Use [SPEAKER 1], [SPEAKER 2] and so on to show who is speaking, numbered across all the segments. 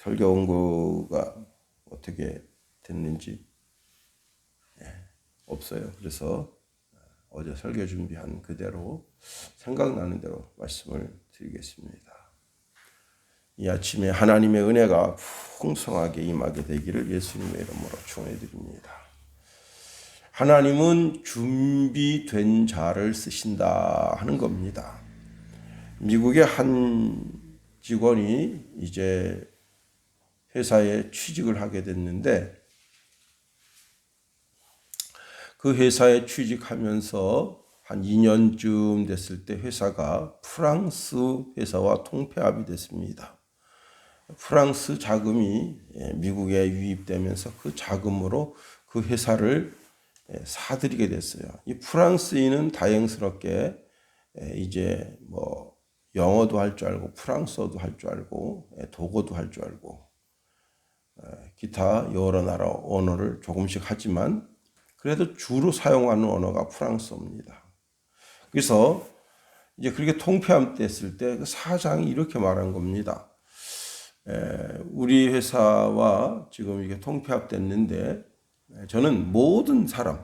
[SPEAKER 1] 설교 원고가 어떻게 됐는지 없어요. 그래서 어제 설교 준비한 그대로 생각나는 대로 말씀을 드리겠습니다. 이 아침에 하나님의 은혜가 풍성하게 임하게 되기를 예수님의 이름으로 축원해드립니다. 하나님은 준비된 자를 쓰신다 하는 겁니다. 미국의 한 직원이 이제 회사에 취직을 하게 됐는데 그 회사에 취직하면서 한 2년쯤 됐을 때 회사가 프랑스 회사와 통폐합이 됐습니다. 프랑스 자금이 미국에 유입되면서 그 자금으로 그 회사를 사들이게 됐어요. 이 프랑스인은 다행스럽게 이제 뭐 영어도 할 줄 알고 프랑스어도 할 줄 알고 독어도 할 줄 알고 기타 여러 나라 언어를 조금씩 하지만 그래도 주로 사용하는 언어가 프랑스어입니다. 그래서 이제 그렇게 통폐합됐을 때 그 사장이 이렇게 말한 겁니다. 우리 회사와 지금 이게 통폐합됐는데 저는 모든 사람,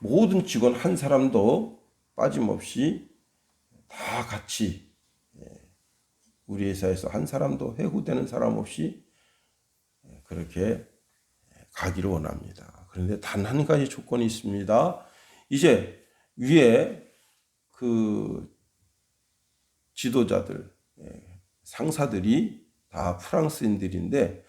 [SPEAKER 1] 모든 직원 한 사람도 빠짐없이 다 같이 우리 회사에서 한 사람도 해고되는 사람 없이 그렇게 가기를 원합니다. 그런데 단 한 가지 조건이 있습니다. 이제 위에 그 지도자들, 상사들이 다 프랑스인들인데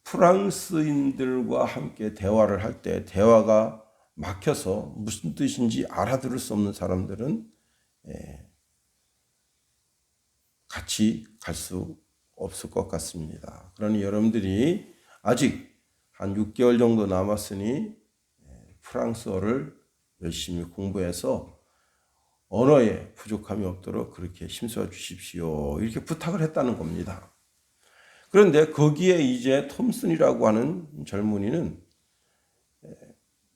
[SPEAKER 1] 프랑스인들과 함께 대화를 할 때 대화가 막혀서 무슨 뜻인지 알아들을 수 없는 사람들은 같이 갈 수 없을 것 같습니다. 그러니 여러분들이 아직 한 6개월 정도 남았으니 프랑스어를 열심히 공부해서 언어에 부족함이 없도록 그렇게 힘써 주십시오. 이렇게 부탁을 했다는 겁니다. 그런데 거기에 이제 톰슨이라고 하는 젊은이는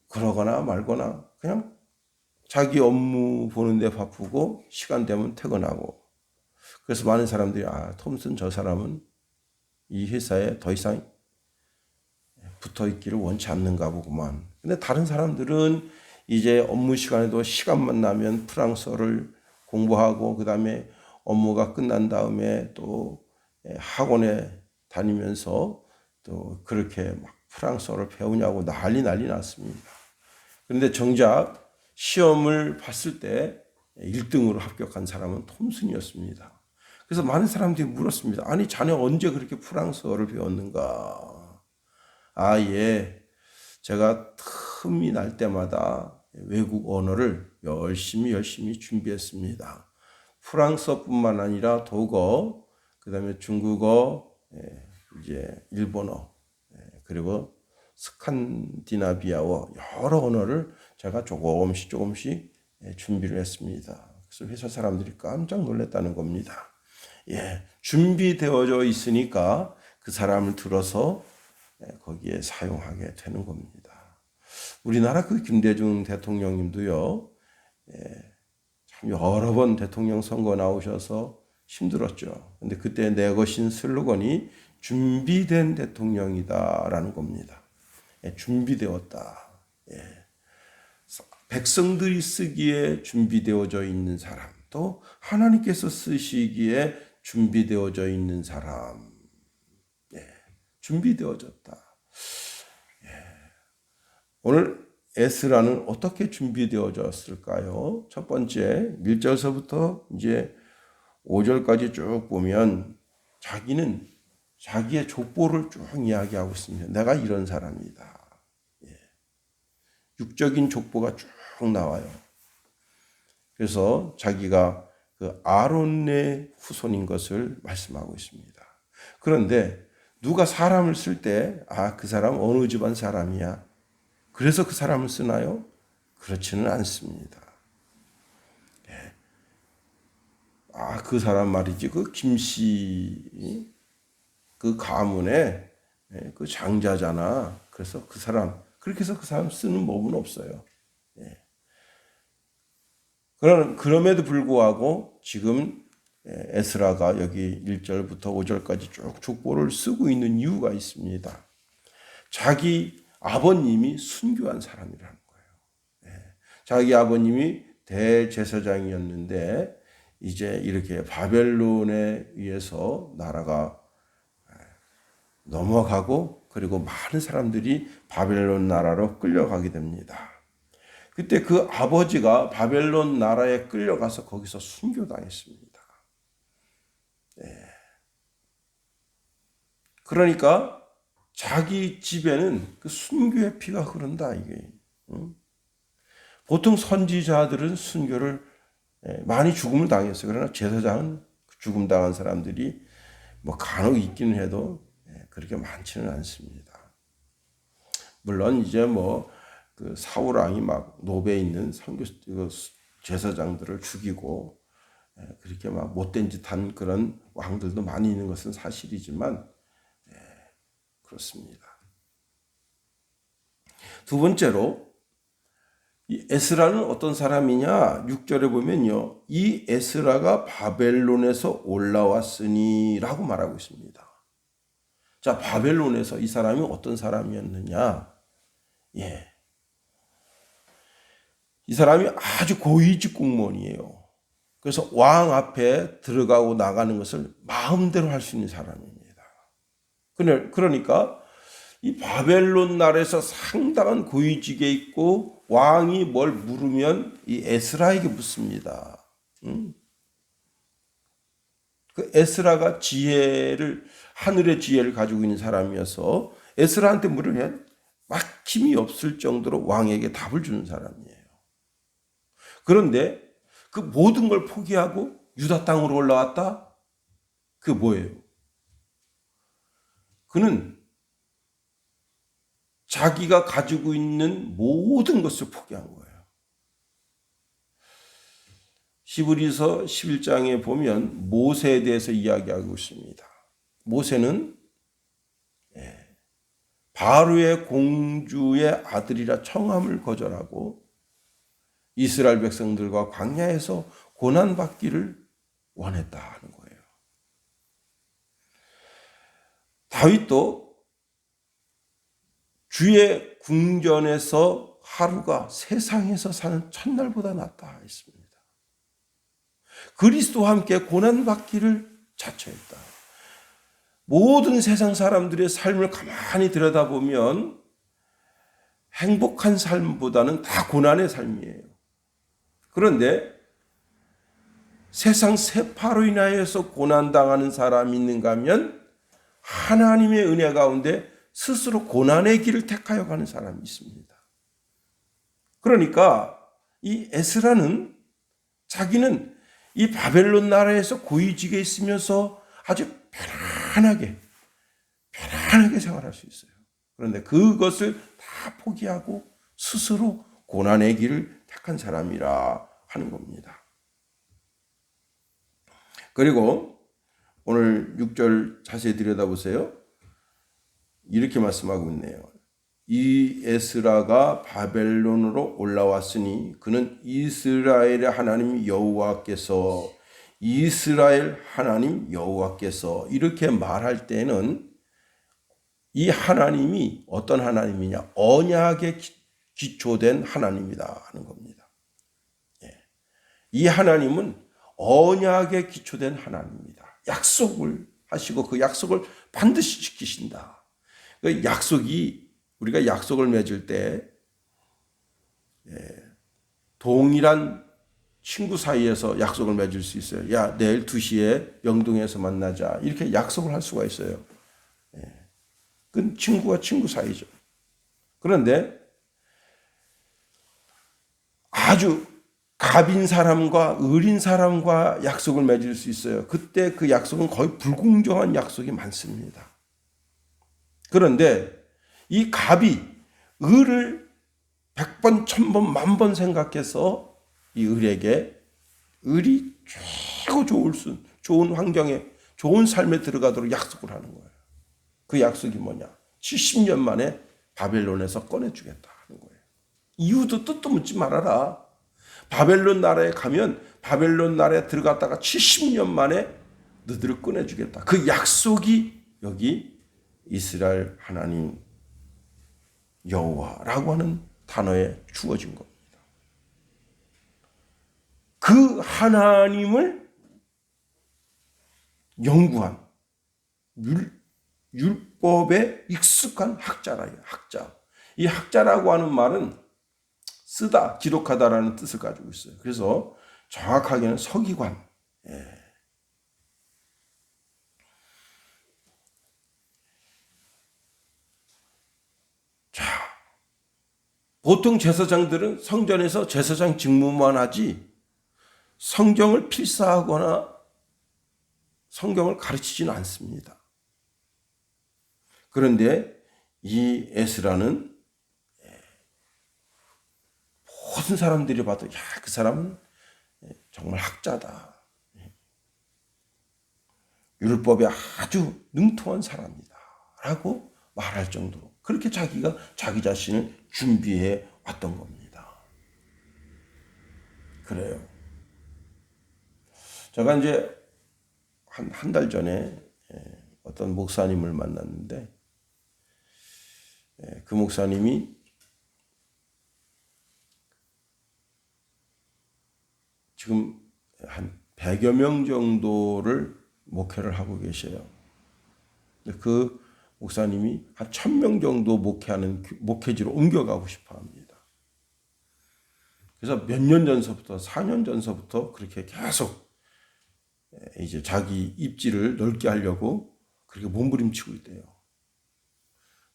[SPEAKER 1] 그러거나 말거나 그냥 자기 업무 보는데 바쁘고 시간 되면 퇴근하고 그래서 많은 사람들이 톰슨 저 사람은 이 회사에 더 이상 붙어 있기를 원치 않는가 보구만. 근데 다른 사람들은 이제 업무 시간에도 시간만 나면 프랑스어를 공부하고 그다음에 업무가 끝난 다음에 또 학원에 다니면서 또 그렇게 막 프랑스어를 배우냐고 난리 났습니다. 그런데 정작 시험을 봤을 때 1등으로 합격한 사람은 톰슨이었습니다. 그래서 많은 사람들이 물었습니다. 아니 자네 언제 그렇게 프랑스어를 배웠는가? 예. 제가 틈이 날 때마다 외국 언어를 열심히 준비했습니다. 프랑스어뿐만 아니라 독어, 그다음에 중국어, 이제 일본어, 그리고 스칸디나비아어 여러 언어를 제가 조금씩 준비를 했습니다. 그래서 회사 사람들이 깜짝 놀랐다는 겁니다. 준비되어져 있으니까 그 사람을 들어서 거기에 사용하게 되는 겁니다. 우리나라 그 김대중 대통령님도요, 참 여러 번 대통령 선거 나오셔서 힘들었죠. 근데 그때 내거신 슬로건이 준비된 대통령이다라는 겁니다. 준비되었다. 백성들이 쓰기에 준비되어져 있는 사람, 또 하나님께서 쓰시기에 준비되어져 있는 사람, 준비되어졌다. 오늘 에스라는 어떻게 준비되어졌을까요? 첫 번째 1절서부터 이제 5절까지 쭉 보면 자기는 자기의 족보를 쭉 이야기하고 있습니다. 내가 이런 사람이다. 육적인 족보가 쭉 나와요. 그래서 자기가 그 아론의 후손인 것을 말씀하고 있습니다. 그런데 누가 사람을 쓸 때 그 사람 어느 집안 사람이야. 그래서 그 사람을 쓰나요? 그렇지는 않습니다. 그 사람 말이지 그 김씨 그 가문의 그 장자잖아. 그래서 그 사람 그렇게 해서 그 사람 쓰는 법은 없어요. 그럼에도 불구하고 지금 에스라가 여기 1절부터 5절까지 쭉 족보를 쓰고 있는 이유가 있습니다. 자기 아버님이 순교한 사람이라는 거예요. 자기 아버님이 대제사장이었는데 이제 이렇게 바벨론에 의해서 나라가 넘어가고 그리고 많은 사람들이 바벨론 나라로 끌려가게 됩니다. 그때 그 아버지가 바벨론 나라에 끌려가서 거기서 순교당했습니다. 그러니까 자기 집에는 그 순교의 피가 흐른다 이게. 보통 선지자들은 순교를 많이 죽음을 당했어요. 그러나 제사장은 죽음 당한 사람들이 뭐 간혹 있기는 해도 그렇게 많지는 않습니다. 물론 이제 뭐 그 사울 왕이 막 노베에 있는 선교 제사장들을 죽이고 그렇게 막 못된 짓 한 그런 왕들도 많이 있는 것은 사실이지만 그렇습니다. 두 번째로 이 에스라는 어떤 사람이냐? 6절에 보면요. 이 에스라가 바벨론에서 올라왔으니 라고 말하고 있습니다. 자, 바벨론에서 이 사람이 어떤 사람이었느냐? 이 사람이 아주 고위직 공무원이에요. 그래서 왕 앞에 들어가고 나가는 것을 마음대로 할 수 있는 사람입니다. 그러니까 이 바벨론 나라에서 상당한 고위직에 있고 왕이 뭘 물으면 이 에스라에게 묻습니다. 그 에스라가 하늘의 지혜를 가지고 있는 사람이어서 에스라한테 물으면 막힘이 없을 정도로 왕에게 답을 주는 사람이에요. 그런데 그 모든 걸 포기하고 유다 땅으로 올라왔다? 그게 뭐예요? 그는 자기가 가지고 있는 모든 것을 포기한 거예요. 히브리서 11장에 보면 모세에 대해서 이야기하고 있습니다. 모세는 바로의 공주의 아들이라 청함을 거절하고 이스라엘 백성들과 광야에서 고난받기를 원했다 하는 거예요. 다윗도 주의 궁전에서 하루가 세상에서 사는 첫날보다 낫다 했습니다. 그리스도와 함께 고난받기를 자처했다. 모든 세상 사람들의 삶을 가만히 들여다보면 행복한 삶보다는 다 고난의 삶이에요. 그런데 세상 세파로 인하여서 고난당하는 사람이 있는가 하면 하나님의 은혜 가운데 스스로 고난의 길을 택하여 가는 사람이 있습니다. 그러니까 이 에스라는 자기는 이 바벨론 나라에서 고위직에 있으면서 아주 편안하게 생활할 수 있어요. 그런데 그것을 다 포기하고 스스로 고난의 길을 택한 사람이라 하는 겁니다. 그리고 오늘 6절 자세히 들여다보세요. 이렇게 말씀하고 있네요. 이 에스라가 바벨론으로 올라왔으니 그는 이스라엘의 하나님 여호와께서 이렇게 말할 때는 이 하나님이 어떤 하나님이냐? 언약에 기초된 하나님이다 하는 겁니다. 이 하나님은 언약에 기초된 하나님입니다. 약속을 하시고 그 약속을 반드시 지키신다. 그 약속이 우리가 약속을 맺을 때 동일한 친구 사이에서 약속을 맺을 수 있어요. 야, 내일 2시에 명동에서 만나자. 이렇게 약속을 할 수가 있어요. 그건 친구와 친구 사이죠. 그런데 아주 갑인 사람과 을인 사람과 약속을 맺을 수 있어요. 그때 그 약속은 거의 불공정한 약속이 많습니다. 그런데 이 갑이 을을 100번, 1000번, 10,000번 생각해서 이 을에게 을이 최고 좋은 환경에 좋은 삶에 들어가도록 약속을 하는 거예요. 그 약속이 뭐냐? 70년 만에 바벨론에서 꺼내주겠다 하는 거예요. 이유도 뜻도 묻지 말아라. 바벨론 나라에 가면 바벨론 나라에 들어갔다가 70년 만에 너희들을 꺼내주겠다. 그 약속이 여기 이스라엘 하나님 여호와라고 하는 단어에 주어진 겁니다. 그 하나님을 연구한 율법에 익숙한 학자라요. 학자. 이 학자라고 하는 말은 쓰다, 기록하다라는 뜻을 가지고 있어요. 그래서 정확하게는 서기관. 자, 보통 제사장들은 성전에서 제사장 직무만 하지 성경을 필사하거나 성경을 가르치지는 않습니다. 그런데 이 에스라는 모든 사람들이 봐도 그 사람은 정말 학자다. 율법에 아주 능통한 사람이다. 라고 말할 정도로 그렇게 자기가 자기 자신을 준비해 왔던 겁니다. 그래요. 제가 이제 한 달 전에 어떤 목사님을 만났는데 그 목사님이 지금 한 100여 명 정도를 목회를 하고 계셔요. 그 목사님이 한 1000명 정도 목회하는 목회지로 옮겨가고 싶어 합니다. 그래서 몇 년 전서부터 4년 전서부터 그렇게 계속 이제 자기 입지를 넓게 하려고 그렇게 몸부림치고 있대요.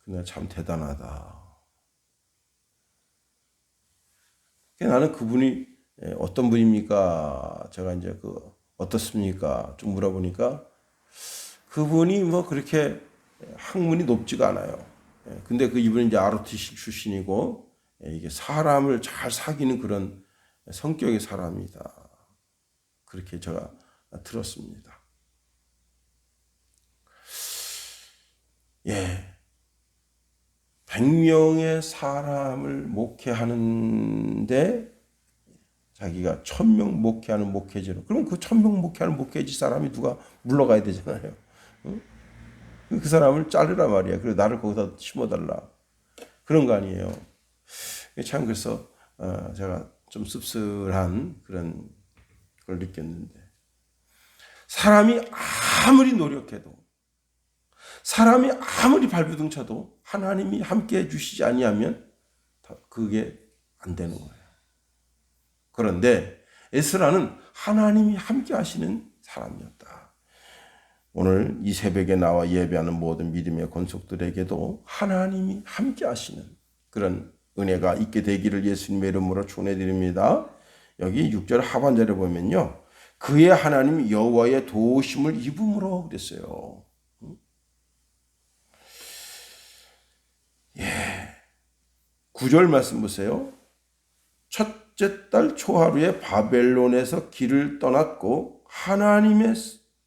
[SPEAKER 1] 근데 참 대단하다. 나는 그분이 어떤 분입니까? 제가 이제 어떻습니까? 좀 물어보니까 그분이 뭐 그렇게 학문이 높지가 않아요. 근데 이분은 이제 ROTC 출신이고 이게 사람을 잘 사귀는 그런 성격의 사람이다. 그렇게 제가 들었습니다. 100명의 사람을 목회하는데 자기가 1000명 목회하는 목회지로. 그럼 그 1000명 목회하는 목회지 사람이 누가 물러가야 되잖아요. 그 사람을 자르라 말이야. 그리고 나를 거기다 심어달라. 그런 거 아니에요. 참 그래서 제가 좀 씁쓸한 그런 걸 느꼈는데 사람이 아무리 노력해도 사람이 아무리 발버둥 쳐도 하나님이 함께해 주시지 아니하면 그게 안 되는 거예요. 그런데 에스라는 하나님이 함께 하시는 사람이었다. 오늘 이 새벽에 나와 예배하는 모든 믿음의 권속들에게도 하나님이 함께 하시는 그런 은혜가 있게 되기를 예수님의 이름으로 축원해드립니다. 여기 6절 하반절에 보면요. 그의 하나님 여호와의 도우심을 입음으로 그랬어요. 9절 말씀 보세요. 첫째 달 초하루에 바벨론에서 길을 떠났고 하나님의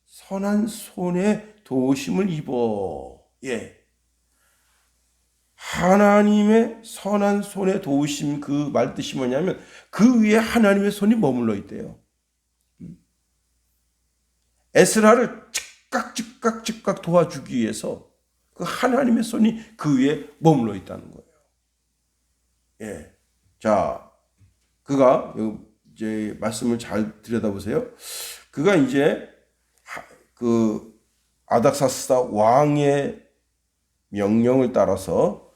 [SPEAKER 1] 선한 손에 도우심을 입어. 하나님의 선한 손에 도우심 그 말 뜻이 뭐냐면 그 위에 하나님의 손이 머물러 있대요. 에스라를 즉각 도와주기 위해서 그 하나님의 손이 그 위에 머물러 있다는 거예요. 자, 그가 이제 말씀을 잘 들여다보세요. 그가 이제 그 아닥사스다 왕의 명령을 따라서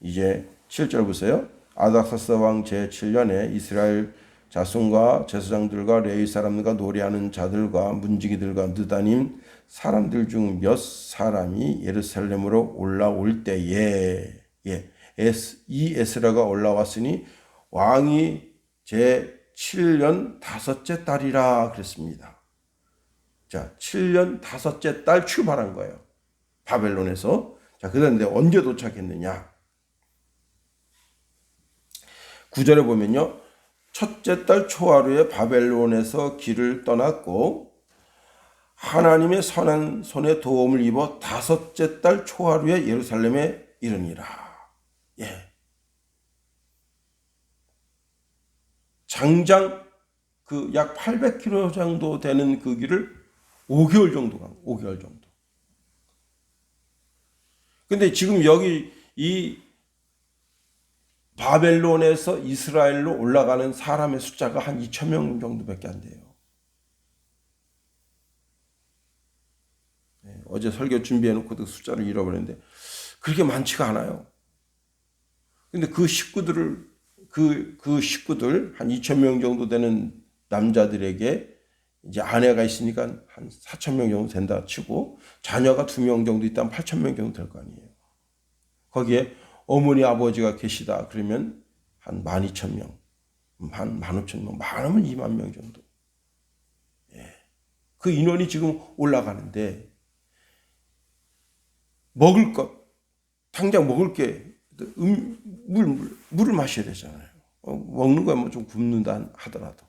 [SPEAKER 1] 이제 7절 보세요. 아닥사스다 왕 제7년에 이스라엘 자손과 제사장들과 레위 사람들과 노래하는 자들과 문지기들과 느다님 사람들 중 몇 사람이 예루살렘으로 올라올 때에 이 에스라가 올라왔으니 왕이 제7년 5째 달이라 그랬습니다. 자, 7년 5째 달 출발한 거예요. 바벨론에서. 자, 그런데 언제 도착했느냐? 9절에 보면요. 첫째 달 초하루에 바벨론에서 길을 떠났고 하나님의 선한 손에 도움을 입어 5째 달 초하루에 예루살렘에 이르니라. 장장 그 약 800km 정도 되는 그 길을 5개월 정도 간 5개월 정도. 근데 지금 여기 이 바벨론에서 이스라엘로 올라가는 사람의 숫자가 한 2,000명 정도밖에 안 돼요. 어제 설교 준비해놓고도 숫자를 잃어버렸는데 그렇게 많지가 않아요. 근데 그 식구들 한 2,000명 정도 되는 남자들에게 이제 아내가 있으니까 한 4,000명 정도 된다 치고 자녀가 2명 정도 있다면 8,000명 정도 될 거 아니에요. 거기에 어머니 아버지가 계시다 그러면 한 12,000명, 한 15,000명, 많으면 2만 명 정도. 그 인원이 지금 올라가는데 먹을 것, 당장 먹을 게 물을 마셔야 되잖아요. 먹는 거야 뭐 좀 굶는다 하더라도.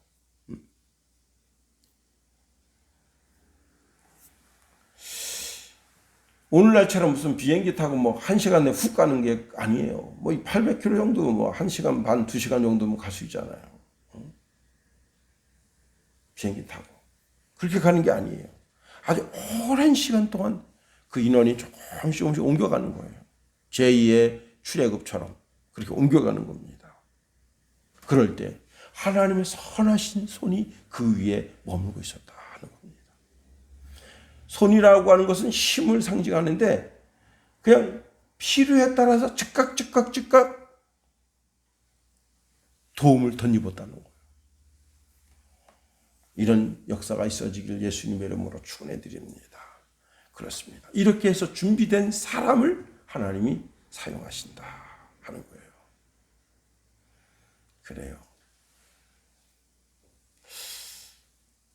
[SPEAKER 1] 오늘날처럼 무슨 비행기 타고 뭐 1시간 내에 훅 가는 게 아니에요. 뭐 800km 정도 뭐 1시간 반, 2시간 정도면 갈 수 있잖아요. 비행기 타고. 그렇게 가는 게 아니에요. 아주 오랜 시간 동안 그 인원이 조금씩 옮겨가는 거예요. 제2의 출애굽처럼 그렇게 옮겨가는 겁니다. 그럴 때 하나님의 선하신 손이 그 위에 머물고 있었다 하는 겁니다. 손이라고 하는 것은 힘을 상징하는데 그냥 필요에 따라서 즉각 도움을 덧입었다는 거예요. 이런 역사가 있어지길 예수님의 이름으로 축원해 드립니다. 그렇습니다. 이렇게 해서 준비된 사람을 하나님이 사용하신다 하는 거예요. 그래요.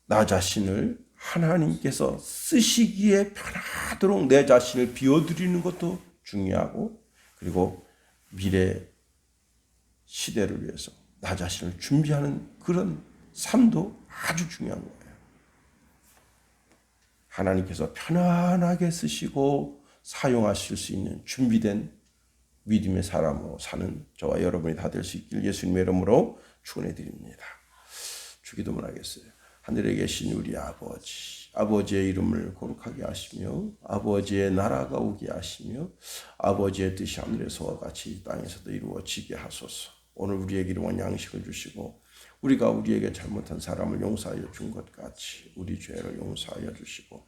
[SPEAKER 1] 나 자신을 하나님께서 쓰시기에 편하도록 내 자신을 비워드리는 것도 중요하고 그리고 미래 시대를 위해서 나 자신을 준비하는 그런 삶도 아주 중요한 거예요. 하나님께서 편안하게 쓰시고 사용하실 수 있는 준비된 믿음의 사람으로 사는 저와 여러분이 다 될 수 있길 예수님의 이름으로 축원해 드립니다. 주기도문 하겠어요. 하늘에 계신 우리 아버지, 아버지의 이름을 거룩하게 하시며 아버지의 나라가 오게 하시며 아버지의 뜻이 하늘에서와 같이 땅에서도 이루어지게 하소서. 오늘 우리에게 일용할 양식을 주시고 우리가 우리에게 잘못한 사람을 용서하여 준 것 같이 우리 죄를 용서하여 주시고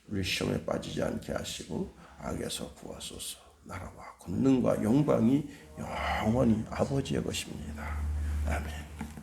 [SPEAKER 1] 우리 시험에 빠지지 않게 하시고 악에서 구하소서. 나라와 권능과 영광이 영원히 아버지의 것입니다. 아멘.